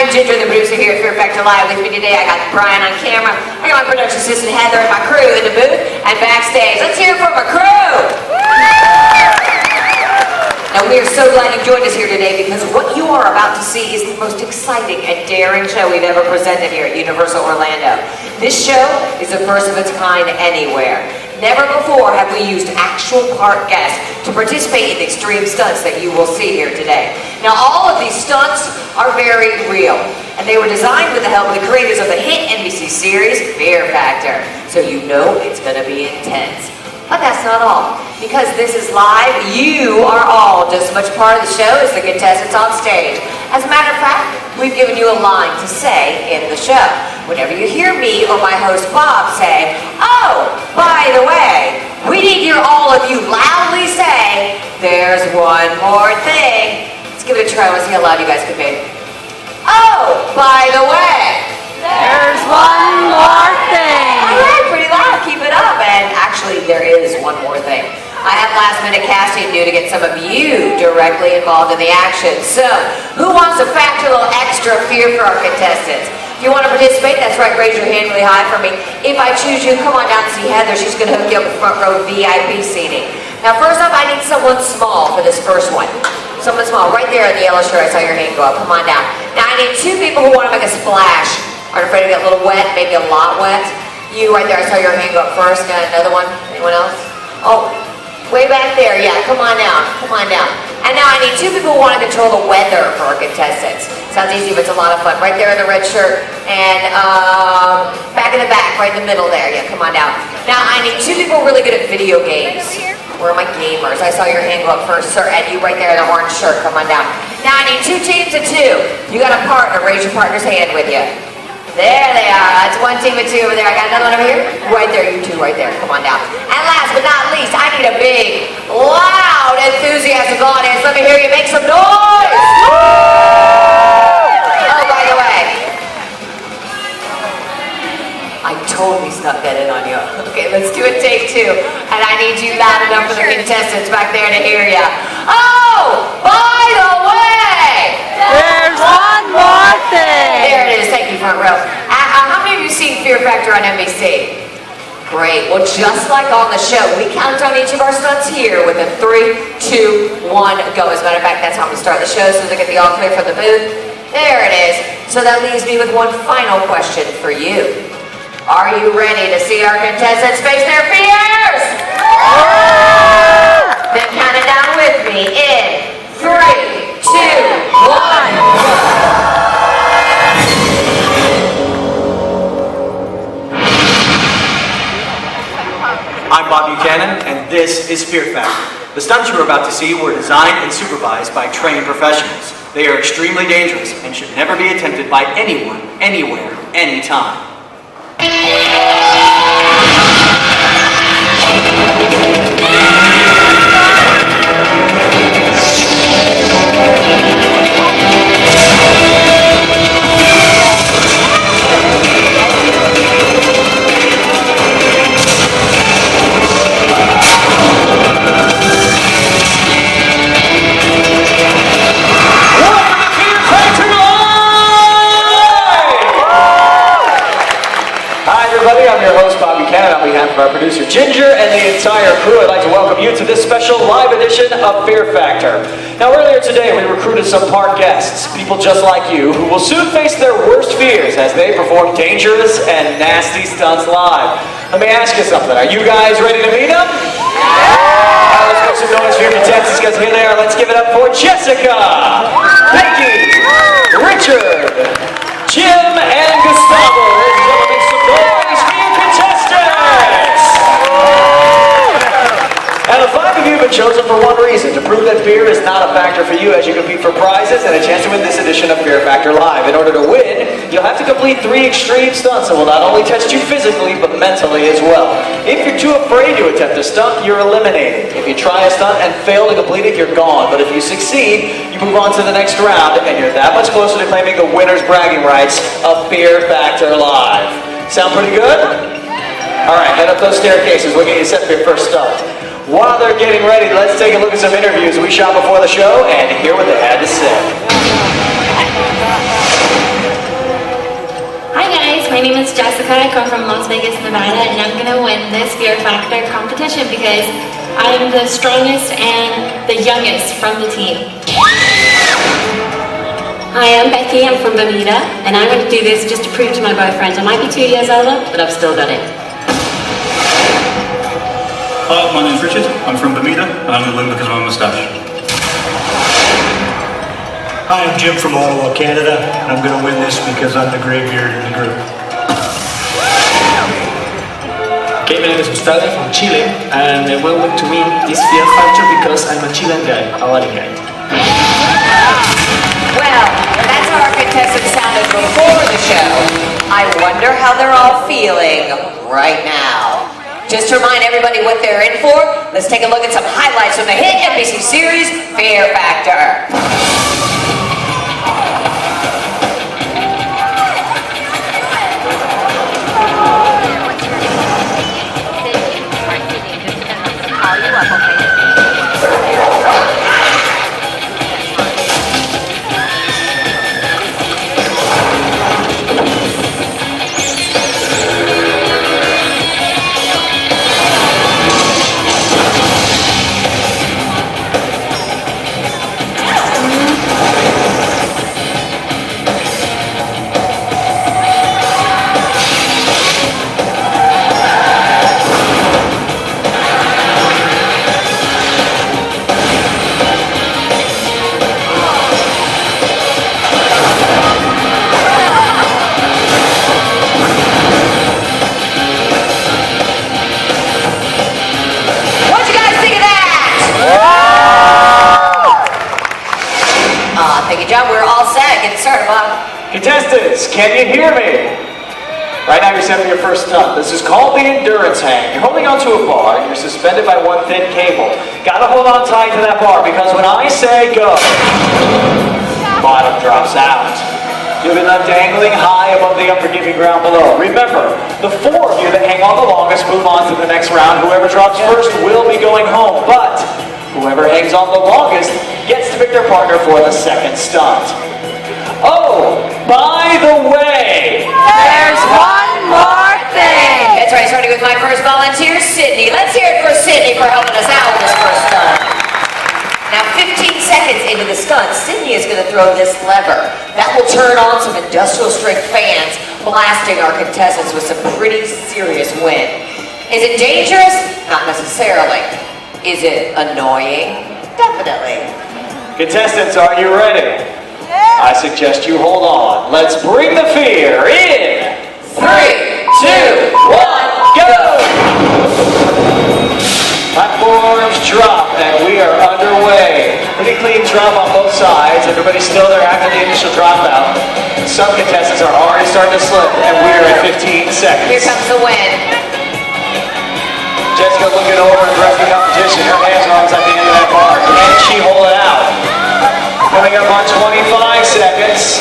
I'm Ginger, the producer here at Fear Factor Live. With me today, I got Brian on camera. I got my production assistant Heather and my crew in the booth and backstage. Let's hear it from our crew. Now, we are so glad you joined us here today because what you are about to see is the most exciting and daring show we've ever presented here at Universal Orlando. This show is the first of its kind anywhere. Never before have we used actual park guests to participate in the extreme stunts that you will see here today. Now, all of these stunts are very real, and they were designed with the help of the creators of the hit NBC series, Fear Factor. So you know it's going to be intense. But that's not all. Because this is live, you are all just as much part of the show as the contestants on stage. As a matter of fact, we've given you a line to say in the show. Whenever you hear me or my host Bob say, "Oh, by the way," we need to hear all of you loudly say, "There's one more thing." Let's give it a try. Let's see how loud you guys can be. "Oh, by the way, there's one more thing." All right, pretty loud. Keep it up. And actually, there is one more thing. I have last-minute casting due to get some of you directly involved in the action. So, who wants to factor a little extra fear for our contestants? If you want to participate, that's right, raise your hand really high for me. If I choose you, come on down and see Heather. She's going to hook you up with front row VIP seating. Now, first off, I need someone small for this first one. Someone small, right there in the yellow shirt. I saw your hand go up. Come on down. Now, I need two people who want to make a splash. Aren't afraid to get a little wet, maybe a lot wet. You right there, I saw your hand go up first. Got another one? Anyone else? Oh, way back there. Yeah, come on down. Come on down. And now I need two people who want to control the weather for our contestants. Sounds easy, but it's a lot of fun. Right there in the red shirt. And back in the back, right in the middle there. Yeah, come on down. Now I need two people really good at video games. Where are my gamers? I saw your hand go up first, sir. And you right there in the orange shirt. Come on down. Now I need two teams of two. You got a partner. Raise your partner's hand with you. There they are. That's one team of two over there. I got another one over here. Right there, you two right there. Come on down. And last but not least, I need a big, loud, enthusiastic audience. Let me hear you make some noise. Oh, by the way, I totally snuck that in on you. Okay, let's do it take two. And I need you loud enough for the contestants back there to hear you. Oh, by the way, there's one more thing. There it is. Thank you, front row. How many of you seen Fear Factor on NBC? Great. Well, just like on the show, we count on each of our stunts here with a 3, 2, 1, go. As a matter of fact, that's how we start the show, so they get the all clear from the booth. There it is. So that leaves me with one final question for you. Are you ready to see our contestants face their fears? Then count it down with me in 3, 2, 1. I'm Bob Buchanan, and this is Fear Factor. The stunts you are about to see were designed and supervised by trained professionals. They are extremely dangerous and should never be attempted by anyone, anywhere, anytime. I'm your host, Bob Buchanan, on behalf of our producer, Ginger, and the entire crew. I'd like to welcome you to this special live edition of Fear Factor. Now, earlier today, we recruited some park guests, people just like you, who will soon face their worst fears as they perform dangerous and nasty stunts live. Let me ask you something. Are you guys ready to meet them? Yeah! Let's make some noise for your contestants, because here they are. Let's give it up for Jessica, Becky, Richard, Jim, and Gustavo. Ladies and gentlemen, make some noise for your contestants! And the five of you have been chosen for one reason, to prove that fear is not a factor for you as you compete for prizes and a chance to win this edition of Fear Factor Live. In order to win, you'll have to complete 3 extreme stunts that will not only test you physically, but mentally as well. If you're too afraid to attempt a stunt, you're eliminated. If you try a stunt and fail to complete it, you're gone. But if you succeed, you move on to the next round, and you're that much closer to claiming the winner's bragging rights of Fear Factor Live. Sound pretty good? All right, head up those staircases. We'll get you set for your first stunt. While they're getting ready, let's take a look at some interviews we shot before the show and hear what they had to say. name is Jessica. I come from Las Vegas, Nevada, and I'm going to win this Fear Factor competition because I am the strongest and the youngest from the team. Hi, I'm Becky. I'm from Bermuda, and I'm going to do this just to prove to my boyfriend I might be 2 years older, but I've still got it. Hi, my name's Richard. I'm from Bermuda, and I'm going to win because of my moustache. Hi, I'm Jim from Ottawa, Canada, and I'm going to win this because I'm the grey beard in the group. Okay, my name is Gustavo from Chile, and I will want to win this Fear Factor because I'm a Chilean guy, a Latin guy. Well, that's how our contestants sounded before the show. I wonder how they're all feeling right now. Just to remind everybody what they're in for, let's take a look at some highlights from the hit NBC series, Fear Factor. Thank you, John. We're all set. Get started, Bob. Contestants, can you hear me? Right now you're set for your first stunt. This is called the endurance hang. You're holding onto a bar and you're suspended by one thin cable. Gotta hold on tight to that bar because when I say go, bottom drops out. You'll be left dangling high above the unforgiving ground below. Remember, the four of you that hang on the longest move on to the next round. Whoever drops first will be going home, but whoever hangs on the longest gets to pick their partner for the second stunt. Oh, by the way, There's one more thing. That's right, starting with my first volunteer, Sydney. Let's hear it for Sydney for helping us out with this first stunt. Now, 15 seconds into the stunt, Sydney is going to throw this lever. That will turn on some industrial strength fans, blasting our contestants with some pretty serious wind. Is it dangerous? Not necessarily. Is it annoying? Definitely. Contestants, are you ready? I suggest you hold on. Let's bring the fear in. 3, 2, 1, go! Platforms drop and we are underway. Pretty clean drop on both sides. Everybody's still there after the initial dropout. Some contestants are already starting to slip and we're at 15 seconds. Here comes the wind. Jessica looking over at the rest of the competition. Her hands are almost at the end of that bar. Can she hold it out? Coming up on 25 seconds.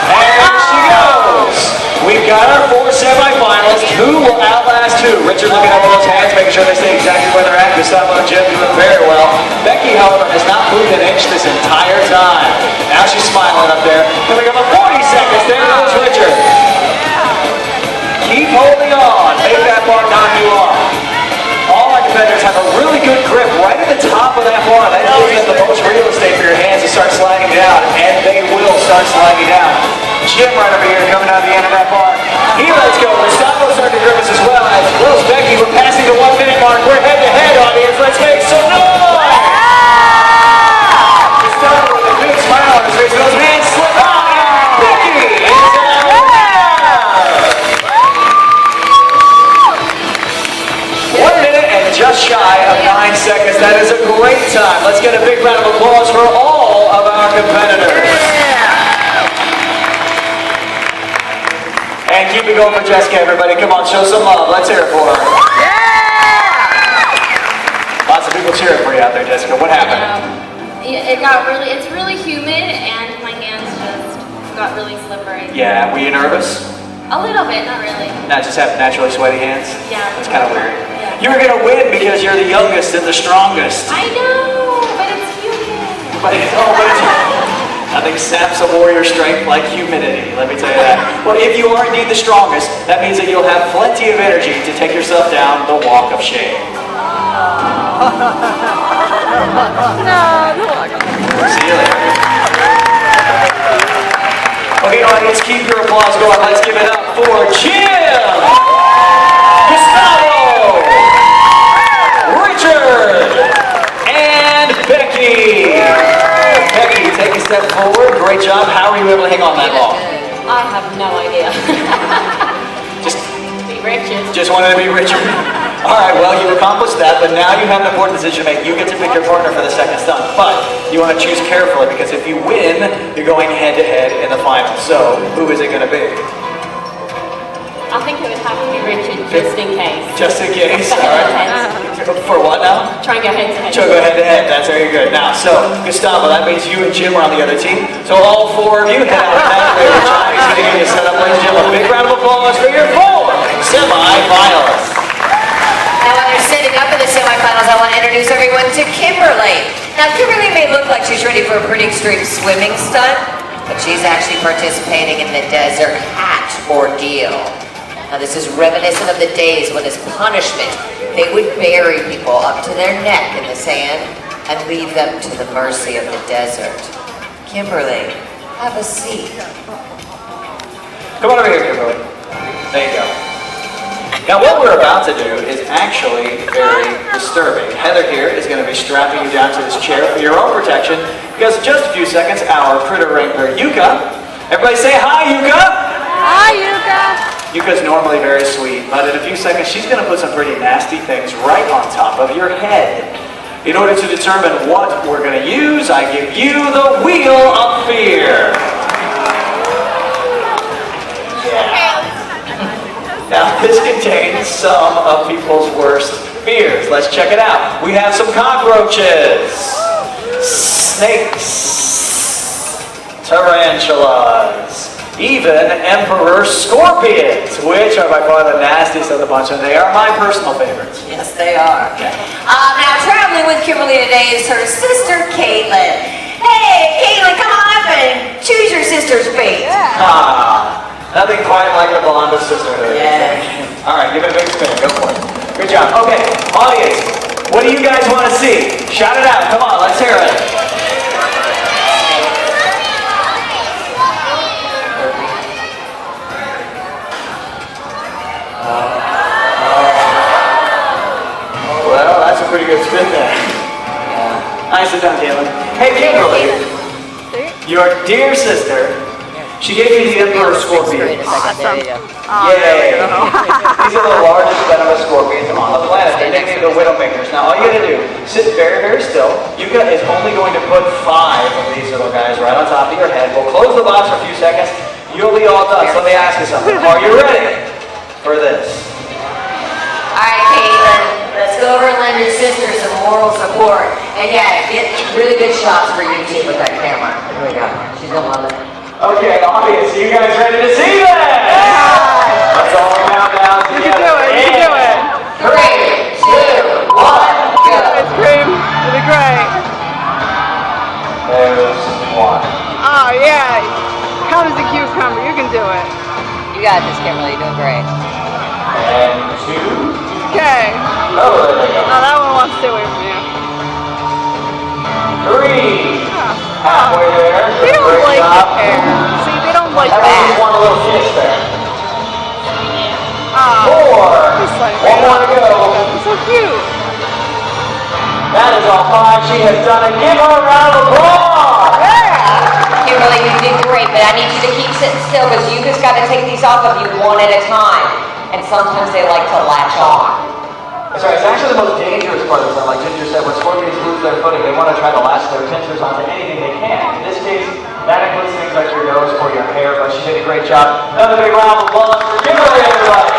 And there she goes. We've got our 4 semifinalists. Who will outlast who? Richard looking up at those hands, making sure they stay exactly where they're at. Gustavo and Jim doing very well. Becky, however, has not moved an inch this entire time. Now she's smiling up there. Coming up on 40 seconds. There goes Richard. Keep holding on. Make that bar knock you off. All our competitors have a really good grip right at the top of that bar. That gives them the most real estate for your hands to start sliding down, and they will start sliding down. Jim right over here coming out the end of that bar. He lets go. Gustavo's starting to grimace as well as Becky. We're passing the 1 minute mark. We're head to head, audience. Let's make some noise! Gustavo with a big smile on his face. Those hands slip out. Becky is out. 1 minute and just shy of 9 seconds. That is a great time. Let's get a big round of applause for all of our competitors. And keep it going for Jessica, everybody. Come on, show some love. Let's hear it for her. Lots of people cheering for you out there, Jessica. What happened? It's really humid and my hands just got really slippery. Yeah, were you nervous? A little bit, not really. Not just have naturally sweaty hands? Yeah. That's kind of weird. Yeah. You were going to win because you're the youngest and the strongest. I know, but it's humid. But it's Nothing saps a warrior strength like humidity, let me tell you that. Well, if you are indeed the strongest, that means that you'll have plenty of energy to take yourself down the walk of shame. See you later. Okay, audience, keep your applause going. Let's give it up for Jim, Gustavo, Richard, and Becky. Becky, take a step forward. Great job. How were you able to hang on that long? I have no idea. Just Be Richard. Just wanted to be Richard. All right, well, you accomplished that, but now you have an important decision to make. You get to pick your partner for the second stunt, but you want to choose carefully because if you win, you're going head-to-head in the final. So, who is it going to be? I think it would have to be Richard, just in case. Just in case, all right. For what now? Try and go head to head. So go head-to-head, that's very good. Now, so, Gustavo, that means you and Jim are on the other team. So all four of you head out of that. He's going to get you set up, ladies and gentlemen. A big round of applause for your 4 semi-finalists. Now, while they're sitting up in the semifinals, I want to introduce everyone to Kimberly. Now, Kimberly may look like she's ready for a pretty extreme swimming stunt, but she's actually participating in the desert hat ordeal. Now, this is reminiscent of the days when, as punishment, they would bury people up to their neck in the sand and leave them to the mercy of the desert. Kimberly, have a seat. Come on over here, Kimberly. There you go. Now what we're about to do is actually very disturbing. Heather here is going to be strapping you down to this chair for your own protection because in just a few seconds, our critter wrangler, Yuka, everybody say hi, Yuka! Hi, Yuka. Yuka's normally very sweet, but in a few seconds, she's going to put some pretty nasty things right on top of your head. In order to determine what we're going to use, I give you the Wheel of Fear. Now, this contains some of people's worst fears. Let's check it out. We have some cockroaches, snakes, tarantulas, even emperor scorpions, which are by far the nastiest of the bunch, and they are my personal favorites. Yes, they are. Now, traveling with Kimberly today is her sister, Caitlin. Hey, Caitlin, come on up and choose your sister's fate. Nothing quite like the bond of sisterhood. Yeah. All right, give it a big spin. Go for it. Good job. Okay, audience, what do you guys want to see? Shout it out. Come on, let's hear it. Well, that's a pretty good spin there. Nice and done, Caitlin. Hey, Kimberly, your dear sister, she gave you the Emperor Scorpion. Awesome. Yay! These are the largest venomous scorpions on the planet. They're nicknamed the Widowmakers. Now, all you gotta do, sit very, very still. Yuka is only going to put 5 of these little guys right on top of your head. We'll close the box for a few seconds. You'll be all done. So let me ask you something. Are you ready for this? All right, Caitlin, let's go over and lend your sister some moral support. And yeah, get really good shots for YouTube with that camera. Here we go. She's gonna love it. Okay, audience, you guys ready to see that? Yeah! Let's all count down together. You can do it. You can do it. 3, 2, 1, go. Ice cream. It'll be great. There's 1. Oh, yeah. Count as a cucumber. You can do it. You got this, Kimberly. You're doing great. And 2. Okay. Oh, there we go. Now that one wants to stay away from you. 3. Halfway there. They don't Great like job. the hair. See, they don't like Everyone that. want a little kiss there. 4. Just like One more to go. So cute. That is all 5 she has done, and give her a round of applause. Kimberly, you did great, but I need you to keep sitting still because you just got to take these off of you one at a time. And sometimes they like to latch on. That's right, it's actually the most dangerous part of this. Like Ginger said, when scorpions lose their footing, they want to try to latch their pincers onto anything they can. In this case, that includes things like your nose or your hair, but she did a great job. Another big round of applause for Kimberly, everybody.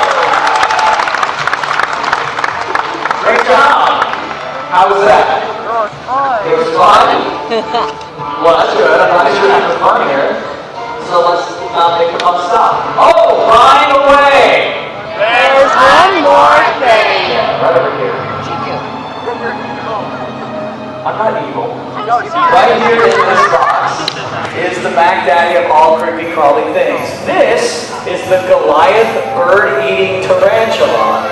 Great job. How was that? It was fun. Well, that's good. I'm glad you're having fun here. So let's make the pump stop. Oh, right away. There's one more thing. Yeah, right over here. I'm not evil. Right here in this box is Mac Daddy of all creepy crawly things. This is the Goliath bird-eating tarantula,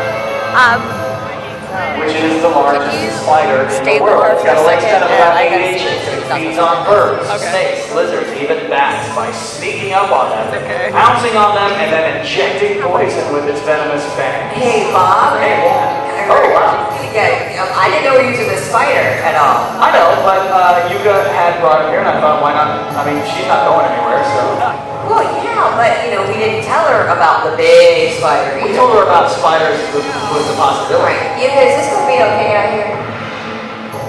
which is the largest spider in the world. It's got a lifespan of about 8 inches. It feeds on birds, snakes, lizards, even bats by sneaking up on them, pouncing on them, and then injecting poison with its venomous fangs. Hey, Bob. Hey, I oh, heard- wow. Yeah, I didn't know we were using the spider at all. I know, but Yuka had brought her here, and I thought, why not? I mean, she's not going anywhere, so. Well, yeah, but we didn't tell her about the big spider We either. told her about spiders was a possibility. Right. Yuka, is this gonna be okay out here?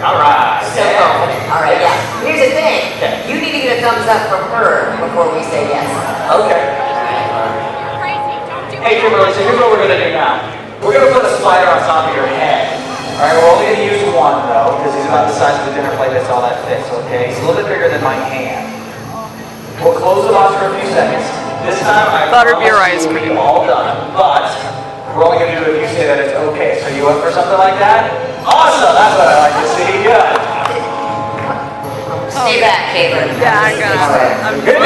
All right. So confident. All right, yeah. Here's the thing. Okay. You need to get a thumbs up from her before we say yes. Okay. Hey, Kimberly, so here's what we're going to do now. We're going to put a spider on top of your head. All right, we're only going to use one, though, because he's about the size of a dinner plate. That's all that fits, okay? He's a little bit bigger than my hand. We'll close the box for a few seconds. This time, I Butterbeer promise ice you cream. we'll be all done, but we're only going to do it if you say that it's okay. So you up for something like that? Awesome, that's what I like to see. Good. Stay back, Caitlin. Yeah, I'm gonna. Good.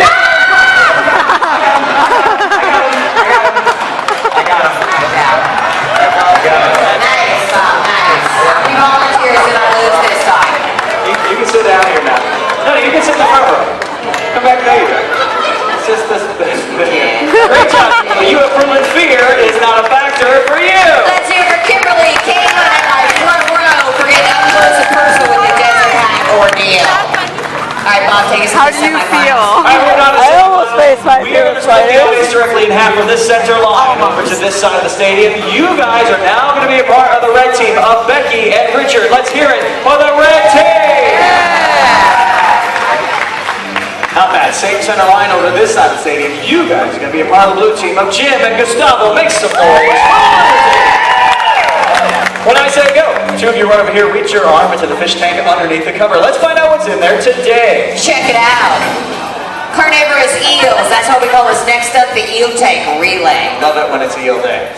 I got him. Nice, Bob, nice. We volunteers did not lose this time. You can sit down here now. No, you can sit in the front row. Come back there, you go. It's just this. Great job. You have proven fear is not a factor for you. Let's hear for Kimberly, Caitlin, and my front row for getting up close and personal with the desert hack ordeal. All right, Bob, take us to How the do you semifinals. feel? All right, we're not I almost faced my We are going to split the audience directly in half from this center line over to this side of the stadium. You guys are now going to be a part of the red team of Becky and Richard. Let's hear it for the red team. Not bad. Same center line over to this side of the stadium. You guys are going to be a part of the blue team of Jim and Gustavo. Make some noise. When I say go, two of you run over here, reach your arm into the fish tank underneath the cover. Let's find out what's in there today. Check it out. Carnivorous eels. That's what we call this. Next up, the eel tank relay. Love it when it's eel day.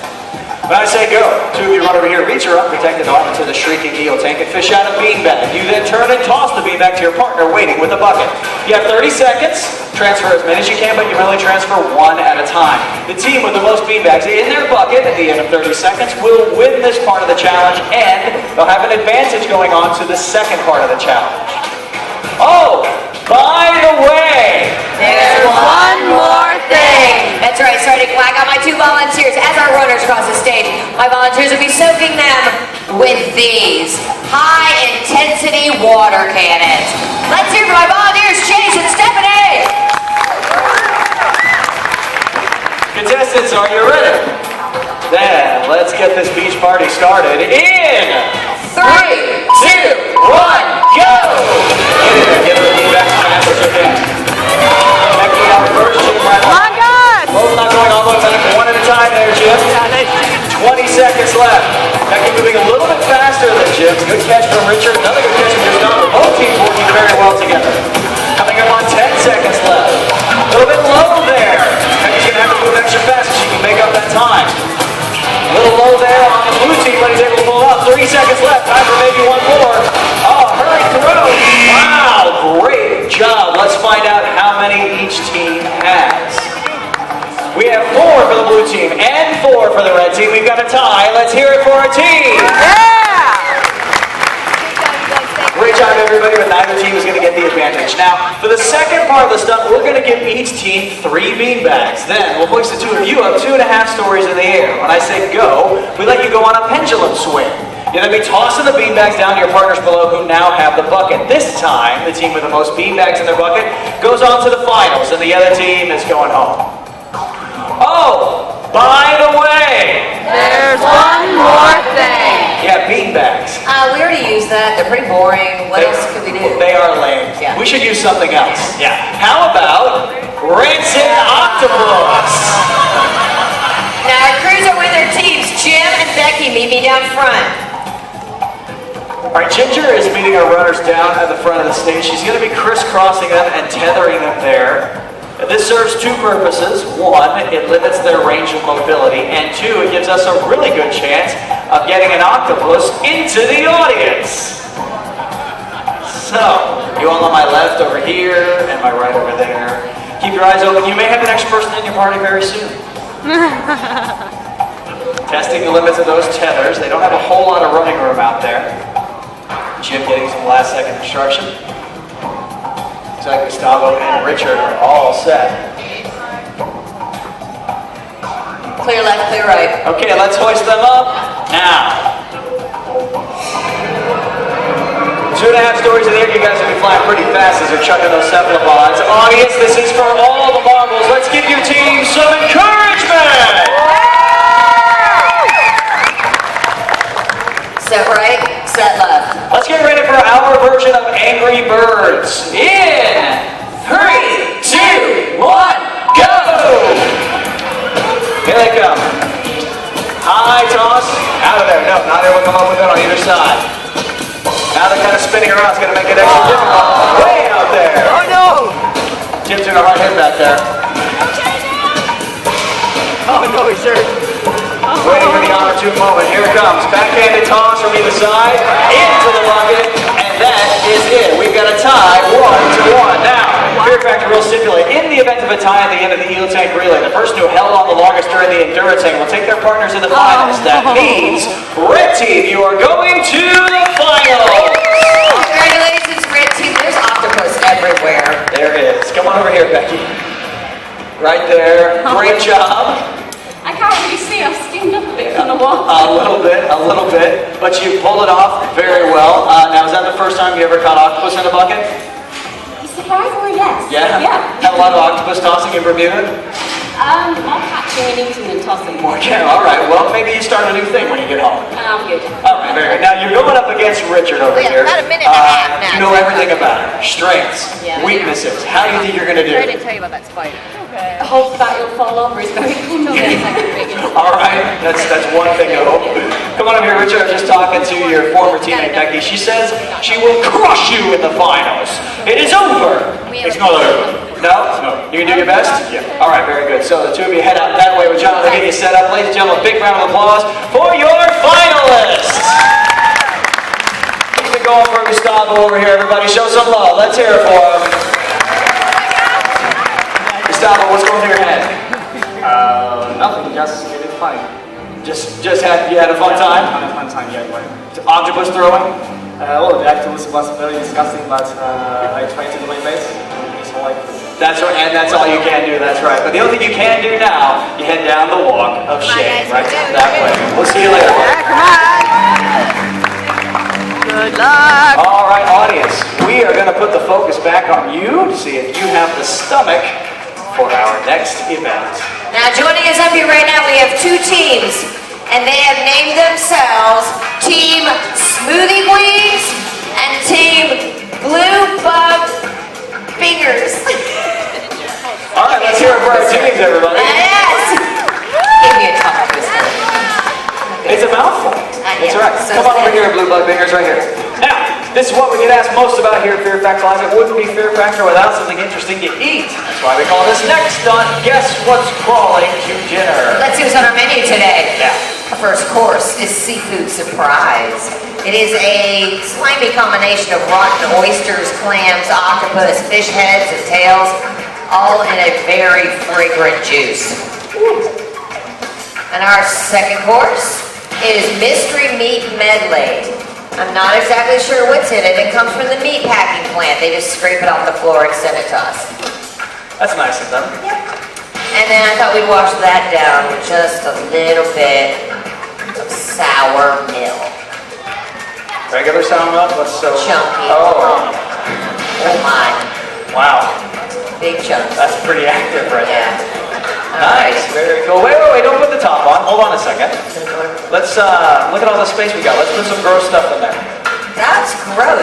When I say go, two of you run over here, reach your unprotected arm into the shrieking eel tank and fish out a beanbag. You then turn and toss the beanbag to your partner waiting with a bucket. You have 30 seconds. Transfer as many as you can, but you only transfer one at a time. The team with the most beanbags in their bucket at the end of 30 seconds will win this part of the challenge, and they'll have an advantage going on to the second part of the challenge. Oh, by the way, There's one more thing. That's right, starting black. I got my two volunteers as our runners cross the stage. My volunteers will be soaking them with these high-intensity water cannons. Let's hear from my volunteers, Chase and Stephanie. contestants, are you ready? Then let's get this beach party started in 3, 2, 1, go! Get the beanbag fast as you can. Next we have first Jim right Come on, guys! Both not going all the way back, one at a time there, Jim. 20 seconds left. Becky moving a little bit faster than Jim. Good catch from Richard. Another good catch from Gustavo. Both teams working very well together. Coming up on 10 seconds left. A little bit low there. Becky's going to have to move extra fast so she can make up that time. A little low there on the blue team, but he's able to pull up. 30 seconds left. Time for maybe one more. Oh, hurry through. Wow, great job. Let's find out how many each team has. We have 4 for the blue team and 4 for the red team. We've got a tie. Let's hear it for our team. Yeah! Great job, everybody, but neither team is going to get the advantage. Now, for the second part of the stunt, we're going to give each team 3 beanbags. Then, we'll hoist the 2 of you up 2.5 stories in the air. When I say go, we let you go on a pendulum swing. You'll then be tossing the beanbags down to your partners below who now have the bucket. This time, the team with the most beanbags in their bucket goes on to the finals, and the other team is going home. Oh, by the way, There's one more thing. yeah, beanbags. we already used that. They're pretty boring. What else could we do? They are lame. Yeah. We should use something else. Yeah. How about rancid octopus? Now our crews are with their teams. Jim and Becky, meet me down front. All right, Ginger is meeting our runners down at the front of the stage. She's going to be crisscrossing them and tethering them there. This serves 2 purposes. 1, it limits their range of mobility, and 2, it gives us a really good chance of getting an octopus into the audience. So, You all on my left over here, and my right over there. Keep your eyes open. You may have the next person in your party very soon. Testing the limits of those tethers. They don't have a whole lot of running room out there. Jim getting some last second instruction. Looks like Gustavo and Richard are all set. Clear left, clear right. Okay, let's hoist them up now. 2.5 stories in the air. You guys will be flying pretty fast as they're chucking those cephalopods. Audience, this is for all the marbles. Let's give your team some encouragement. Set right, set left. Let's get ready for our version of Angry Birds. In 3, 2, 1, go! Here they come. High toss, out of there. No, not everyone come up with it on either side. Now they're kind of spinning around. It's going to make it extra difficult. Way out there. Oh no! Jim's doing a hard hit back there. Oh no, he's hurt. Waiting for the opportune moment. Here it comes. Backhanded toss from either side. Into the bucket. And that is it. We've got a tie, 1-1. Now, Fear Factor will stipulate, in the event of a tie at the end of the Eel Tank Relay, the person who held on the longest during the Endurance Tank will take their partners in the finals. That means, Red Team, you are going to the finals. Congratulations, Red Team. There's octopus everywhere. There it is. Come on over here, Becky. Right there. Great job. I can't really see. I've skimmed up a bit on the wall. A little bit. But you pulled it off very well. Now, is that the first time you ever caught octopus in a bucket? Surprisingly, yes. Yeah? Yeah. Had a lot of octopus tossing in Bermuda? More catching and eating than tossing. Okay, all right. Well, maybe you start a new thing when you get home. I'm good. All right, very good. Now, you're going up against Richard over We have here. about a minute and a half now. You know everything about her. Strengths, Yeah. weaknesses. How do you think you're going to do? I didn't tell you about that spider. I hope that you'll fall over. It's very cool. All right, that's one thing to hope. Come on over here, Richard. I'm just talking to your former teammate, Becky. She says she will crush you in the finals. It is over. It's not over. No? You can do your best? Yeah. All right, very good. So the two of you head out that way with Jonathan. Get you set up. Ladies and gentlemen, a big round of applause for your finalists. Keep it going for Gustavo over here, everybody. Show some love. Let's hear it for him. Gustavo, what's going through your head? Nothing, just really fine. Just had a fun time? Had a fun time, yeah. Octopus throwing? Well, the octopus was very disgusting, but I tried to do my best. It's all I could. That's right, and that's all you can do, that's right. But the only thing you can do now, you head down the walk of shame, right that way. We'll see you later. Come on! Good luck! All right, audience, we are going to put the focus back on you to see if you have the stomach for our next event. Now, joining us up here right now, we have two teams, and they have named themselves Team Smoothie Queens and Team Blue Bug Fingers. All right, let's hear it for our teams, everybody. Yes! Give me a tongue twister. It's a mouthful. That's right. So Come on over sad. here, Blue Bug Fingers, right here. Now, this is what we get asked most about here at Fear Factor Live. It wouldn't be Fear Factor without something interesting to eat. That's why we call this next stunt, Guess What's Crawling to Dinner. Let's see what's on our menu today. Yeah. Our first course is Seafood Surprise. It is a slimy combination of rotten oysters, clams, octopus, fish heads, and tails, all in a very fragrant juice. And our second course is Mystery Meat Medley. I'm not exactly sure what's in it. It comes from the meat packing plant. They just scrape it off the floor and send it to us. That's nice of them. And then I thought we'd wash that down with just a little bit of sour milk. Regular sour milk? What's so Chunky. Oh, Oh my. wow. Big chunks. That's pretty active right there. Yeah. Nice, very cool. Wait, don't put the top on. Hold on a second. Let's look at all the space we got. Let's put some gross stuff in there. That's gross.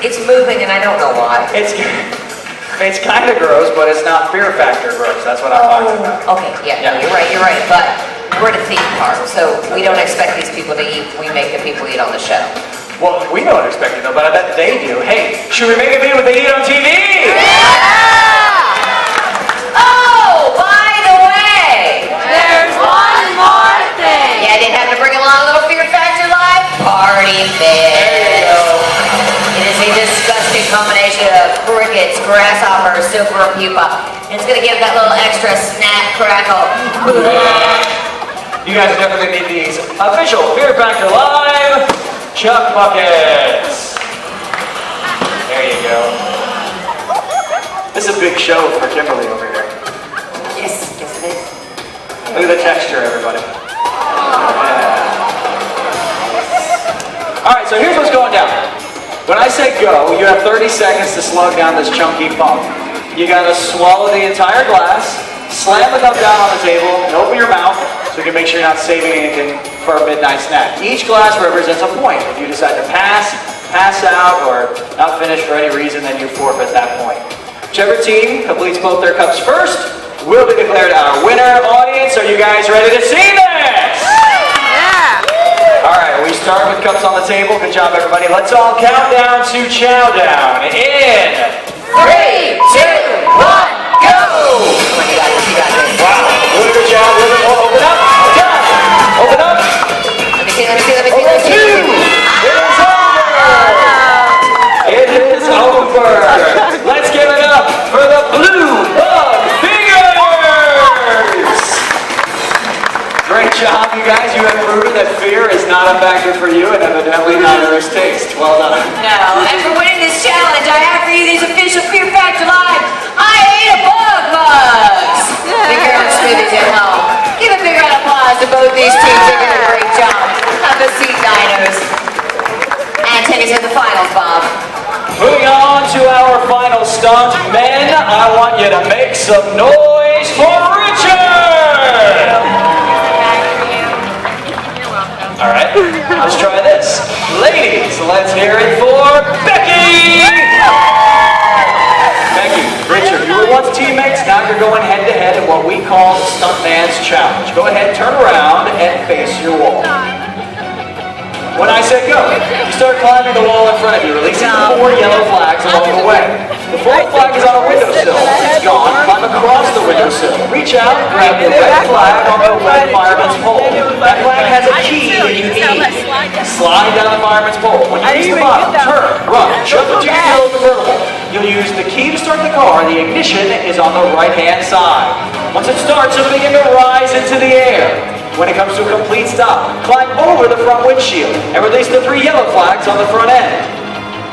It's moving and I don't know why. It's kind of gross, but it's not Fear Factor gross. That's what I'm talking about. Okay, yeah, no, you're right. But we're at a theme park, so we don't expect these people to eat. We make the people eat on the show. Well, we don't expect it though, but I bet they do. Hey, should we make a video what they eat on TV? Oh, by the way, There's one more thing. yeah, I didn't have to bring along a little Fear Factor Live party bed. It is a disgusting combination crickets, grasshoppers, silkworm pupa. It's gonna give that little extra snap crackle. You guys definitely need these official Fear Factor Live Chuck Buckets. There you go. This is a big show for Kimberly over here. Yes, yes it is. Look at the texture, everybody. Yeah. All right, so here's what's going down. When I say go, you have 30 seconds to slug down this chunky pump. You gotta swallow the entire glass, slam the cup down on the table, and open your mouth so you can make sure you're not saving anything for a midnight snack. Each glass represents a point. If you decide to pass out, or not finish for any reason, then you forfeit that point. Whichever team completes both their cups first will be declared our winner. Audience, are you guys ready to see this? Yeah. All right, we start with cups on the table. Good job, everybody. Let's all count down to chow down. In 3, 2, 1, go! Come on, you got this, you got this. Wow, doing a good job. Open up. Done. Open up. Let me see, let me see, let me see, Over let me see. 2. It is over. Let's give it up for the Blue Bug Fingers. Great job, you guys. You have proven that fear is not a factor for you, and evidently neither is taste. Well done. No, and for winning this challenge, I have for you these official Fear Factor Live I Ate a Bug mugs. Big girl smoothies at home. Give a big round of applause to both these teams. They're doing a great job. Have a seat, dinos. And take us to the finals, Bob. Moving on to our final stunt. Men, I want you to make some noise for Richard! All right, let's try this. Ladies, let's hear it for Becky! Becky, Richard, you were once teammates, now you're going head-to-head in what we call the Stuntman's Challenge. Go ahead, turn around, and face your wall. When I say go, you start climbing the wall in front of you, releasing 4 yellow flags along the way. The 4th flag is on a windowsill. It's gone. Climb across the windowsill. Reach out, grab the red flag on the red fireman's pole. That flag has a key that you need. Slide down the fireman's pole. When you reach the bottom, turn, run, jump into your yellow convertible. You'll use the key to start the car. The ignition is on the right-hand side. Once it starts, you'll begin to rise into the air. When it comes to a complete stop, climb over the front windshield and release the 3 yellow flags on the front end.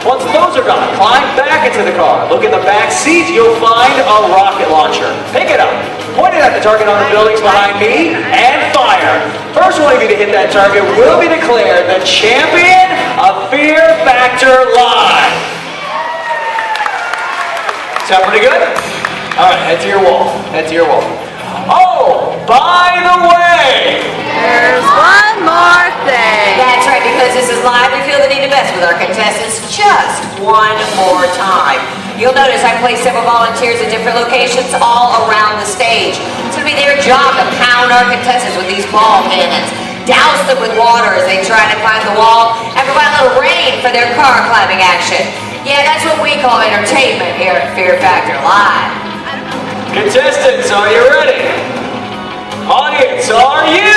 Once those are gone, climb back into the car. Look in the back seat, you'll find a rocket launcher. Pick it up, point it at the target on the buildings behind me, and fire. First one of you to hit that target will be declared the champion of Fear Factor Live. Sound pretty good? All right, head to your wall. Head to your wall. Oh, by the way, There's one more thing. That's right, because this is live, we feel the need to mess with our contestants just one more time. You'll notice I placed several volunteers at different locations all around the stage. It's going to be their job to pound our contestants with these ball cannons, douse them with water as they try to climb the wall, and provide a little rain for their car climbing action. Yeah, that's what we call entertainment here at Fear Factor Live. contestants, are you ready? Audience, are you